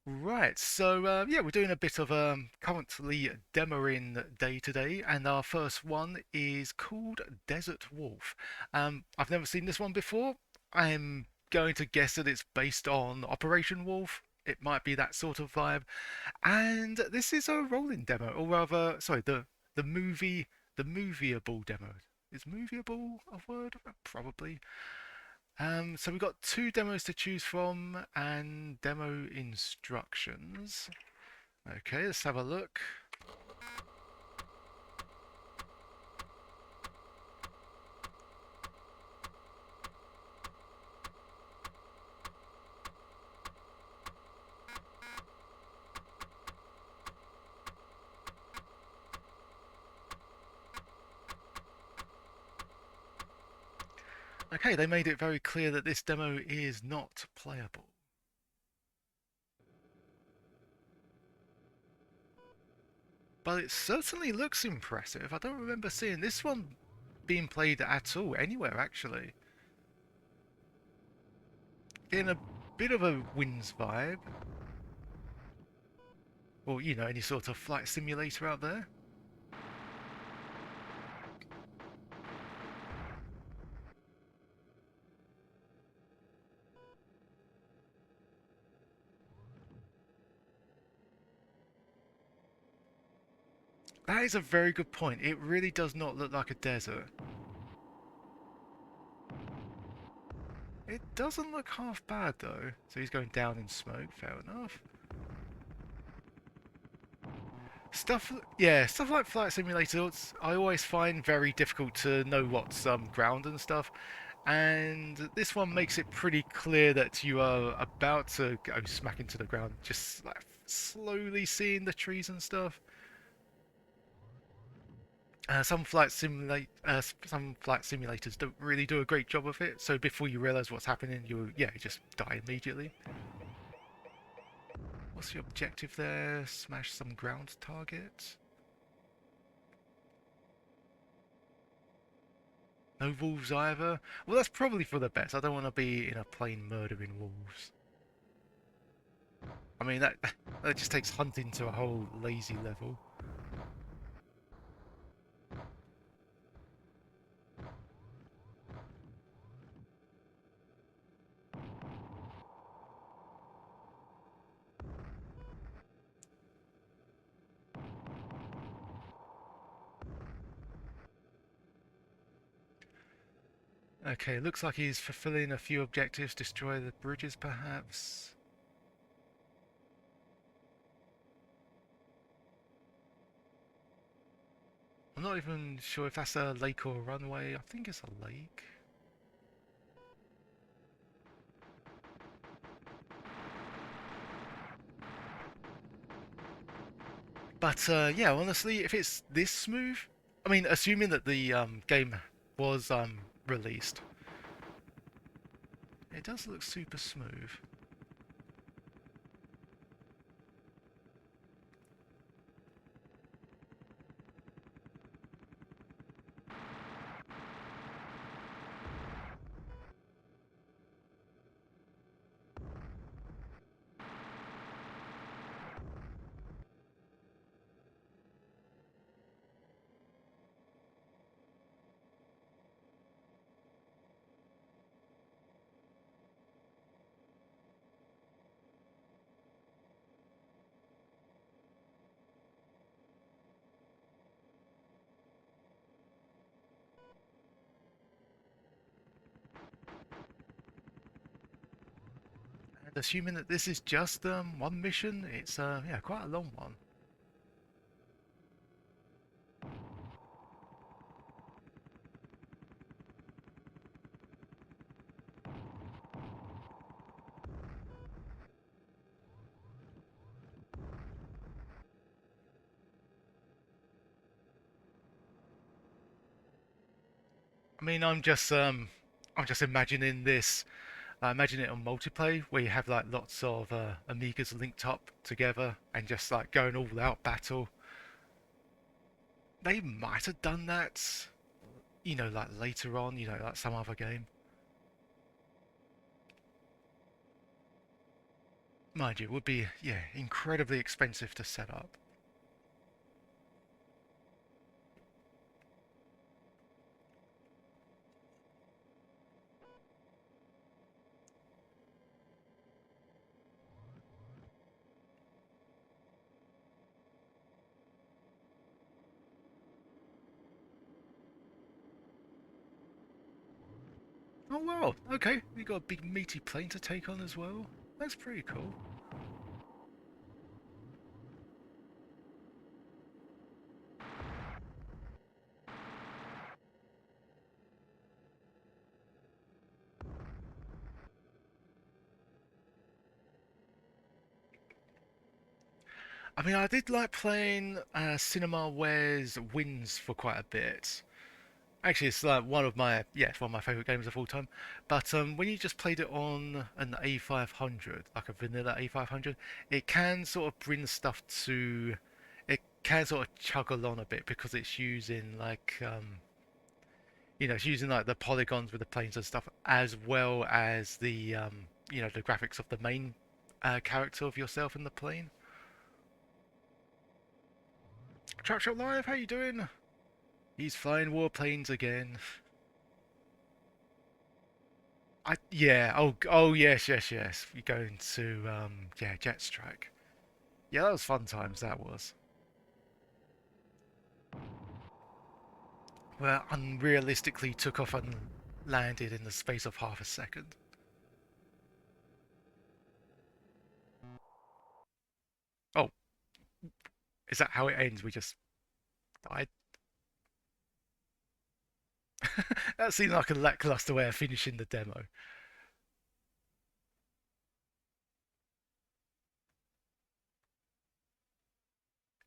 Right, so yeah, we're doing a bit of currently demoing day to day, and our first one is called Desert Wolf. I've never seen this one before. I'm going to guess that it's based on Operation Wolf. It might be that sort of vibe, and this is a rolling demo, or rather, sorry, the movie, the movieable demo. Is movieable a word? Probably. So we've got two demos to choose from and demo instructions. Okay, let's have a look. Okay, they made it very clear that this demo is not playable. But it certainly looks impressive. I don't remember seeing this one being played at all anywhere, actually. Getting a bit of a Winds vibe. Or, you know, any sort of flight simulator out there. That is a very good point. It really does not look like a desert. It doesn't look half bad though. So he's going down in smoke, fair enough. Stuff, yeah, stuff like flight simulators, I always find very difficult to know what's ground and stuff. And this one makes it pretty clear that you are about to go smack into the ground, just like slowly seeing the trees and stuff. Some flight simulators don't really do a great job of it. So before you realise what's happening, you just die immediately. What's the objective there? Smash some ground target. No wolves either. Well, that's probably for the best. I don't want to be in a plane murdering wolves. I mean, that just takes hunting to a whole lazy level. Okay, looks like he's fulfilling a few objectives. Destroy the bridges, perhaps. I'm not even sure if that's a lake or a runway. I think it's a lake. But yeah, honestly, if it's this smooth, I mean, assuming that the game was released, it does look super smooth. And assuming that this is just one mission, it's yeah, quite a long one. I mean, I'm just imagining this. I imagine it on multiplayer where you have like lots of Amigas linked up together and just like going all out battle. They might have done that, you know, like later on, you know, like some other game. mind you, would be, yeah, incredibly expensive to set up. Oh wow, okay, you got a big meaty plane to take on as well. That's pretty cool. I mean, I did like playing Cinemaware's Wins for quite a bit. Actually, it's like one of my yeah, it's one of my favorite games of all time. But when you just played it on an A500, like a vanilla A500, it can sort of bring stuff to, it can sort of chug along a bit because it's using like it's using like the polygons with the planes and stuff as well as the the graphics of the main character of yourself in the plane. Trapshot Live, how you doing? He's flying warplanes again. Oh yes, yes, yes. You're going to yeah, Jetstrike. Yeah, that was fun times, that was. Where unrealistically took off and landed in the space of half a second. Oh, is that how it ends? We just died? That seemed like a lackluster way of finishing the demo.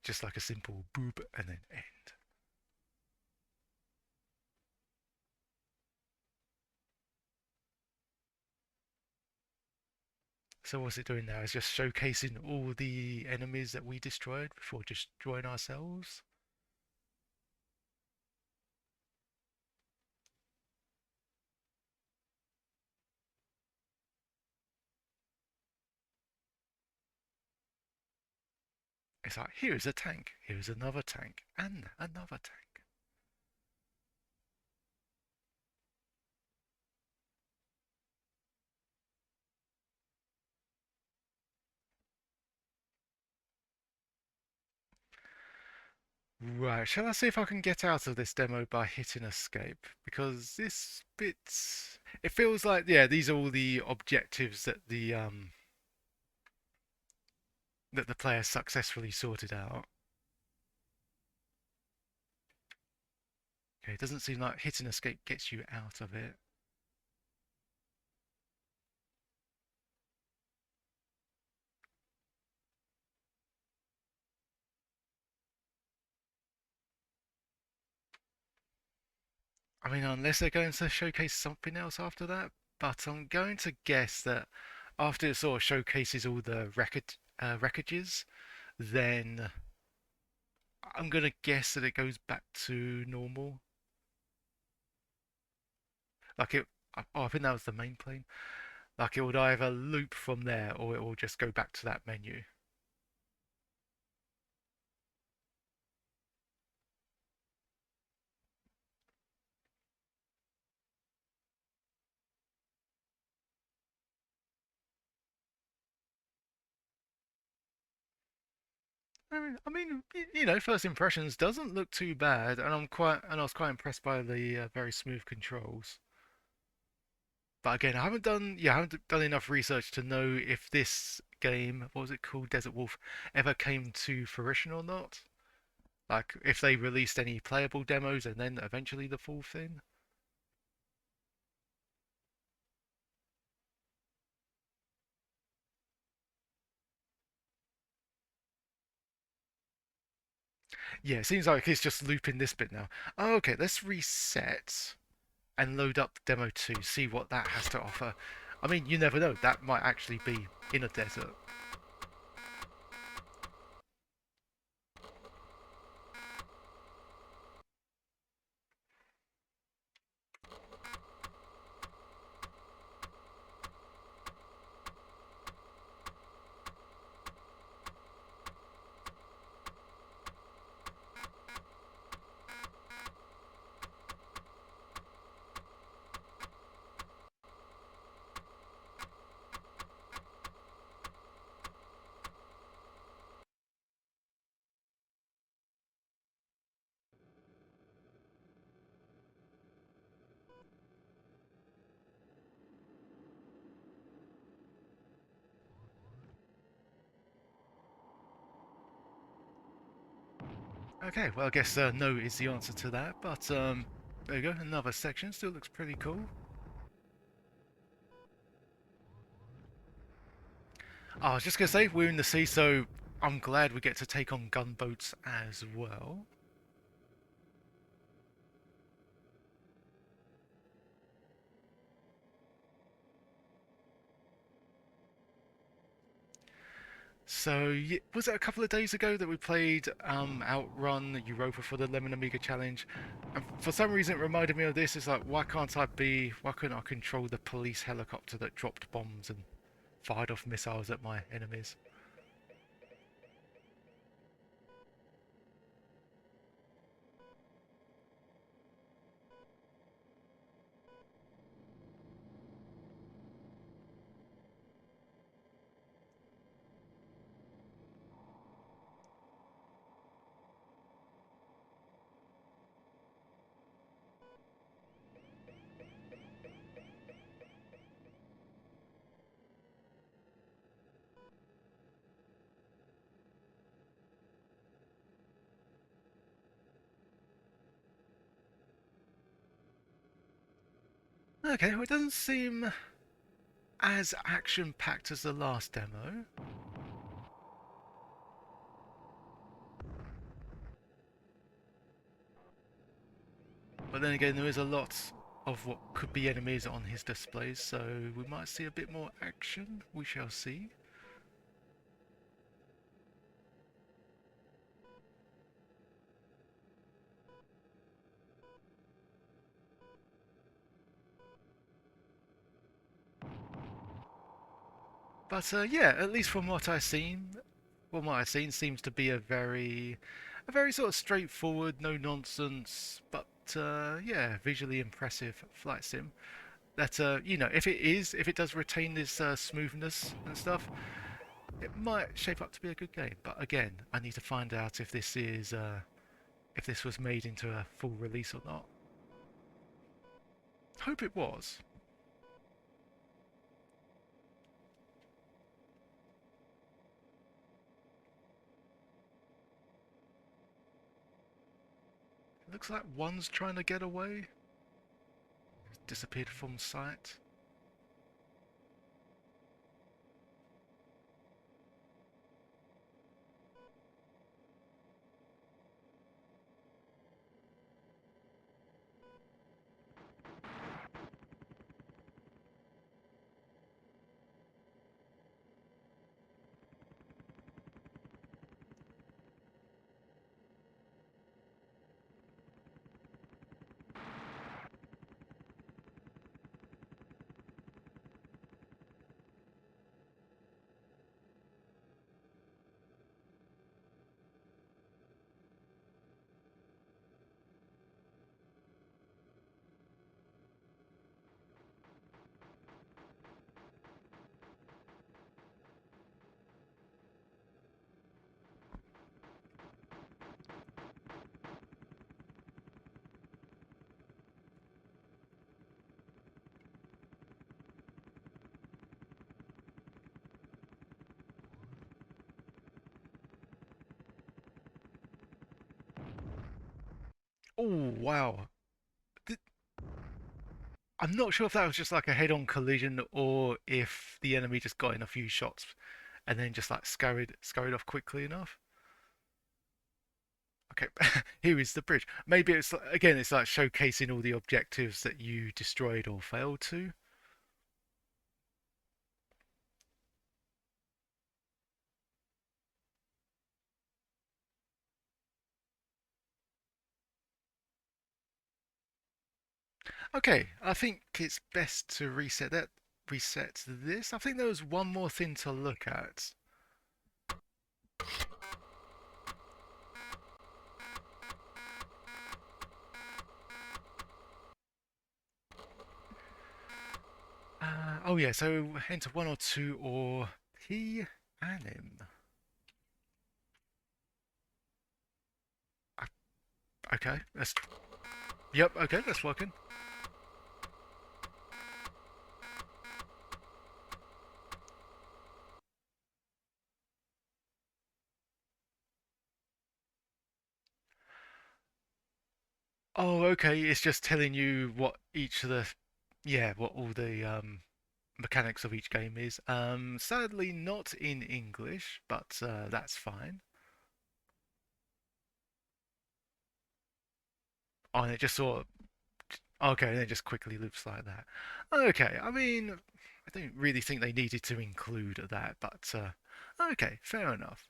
Just like a simple boop and then end. So what's it doing now? It's just showcasing all the enemies that we destroyed before destroying ourselves? It's like, here's a tank, here's another tank, and another tank. Right, shall I see if I can get out of this demo by hitting escape? Because this bit, it feels like, yeah, these are all the objectives that the player successfully sorted out. Okay, it doesn't seem like hitting escape gets you out of it. I mean, unless they're going to showcase something else after that, but I'm going to guess that after it sort of showcases all the wreckages, then I'm gonna guess that it goes back to normal. Like it, oh, I think that was the main plane. Like it would either loop from there or it will just go back to that menu. First impressions doesn't look too bad, and I was quite impressed by the very smooth controls. But again, I haven't done enough research to know if this game, what was it called, Desert Wolf, ever came to fruition or not. Like if they released any playable demos and then eventually the full thing. Yeah, it seems like it's just looping this bit now. Oh, okay, let's reset and load up demo 2, see what that has to offer. I mean, you never know, that might actually be in a desert. Okay, well I guess no is the answer to that, but there you go, another section, still looks pretty cool. I was just gonna say, we're in the sea, so I'm glad we get to take on gunboats as well. So, was it a couple of days ago that we played Outrun Europa for the Lemon Amiga Challenge? And for some reason it reminded me of this. It's like, why couldn't I control the police helicopter that dropped bombs and fired off missiles at my enemies? Okay, well, it doesn't seem as action-packed as the last demo. But then again, there is a lot of what could be enemies on his displays, so we might see a bit more action. We shall see. But yeah, at least from what I've seen, seems to be a very sort of straightforward, no nonsense, but yeah, visually impressive flight sim. That you know, if it does retain this smoothness and stuff, it might shape up to be a good game. But again, I need to find out if this was made into a full release or not. Hope it was. It looks like one's trying to get away. Disappeared from sight. Oh wow! Th- I'm not sure if that was just like a head-on collision or if the enemy just got in a few shots and then just like scurried off quickly enough. Okay, here is the bridge. Maybe again, it's like showcasing all the objectives that you destroyed or failed to. Okay, I think it's best to reset this. I think there was one more thing to look at. Oh yeah, so enter one or two or P anim. Okay, that's yep. Okay, that's working. Oh, okay. It's just telling you what each of the, yeah, what all the mechanics of each game is. Sadly not in English, but that's fine. Oh, and it just sort of, okay, and it just quickly loops like that. Okay, I mean, I don't really think they needed to include that, but okay, fair enough.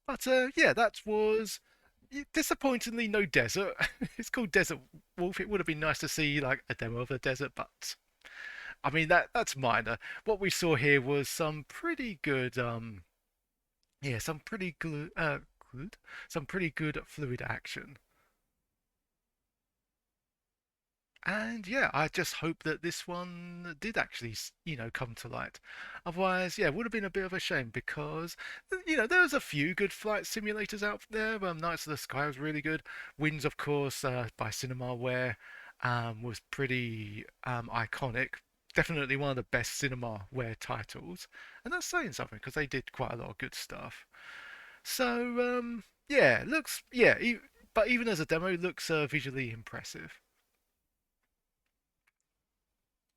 But yeah, that was disappointingly no desert. It's called Desert Wolf. It would have been nice to see like a demo of a desert, but I mean that's minor. What we saw here was some pretty good yeah, good, some pretty good fluid action. And yeah, I just hope that this one did actually, come to light. Otherwise, yeah, it would have been a bit of a shame because, there was a few good flight simulators out there. Knights of the Sky was really good. Winds, of course, by Cinemaware, was pretty iconic. Definitely one of the best Cinemaware titles, and that's saying something because they did quite a lot of good stuff. So, yeah, looks, yeah, but even as a demo, it looks visually impressive.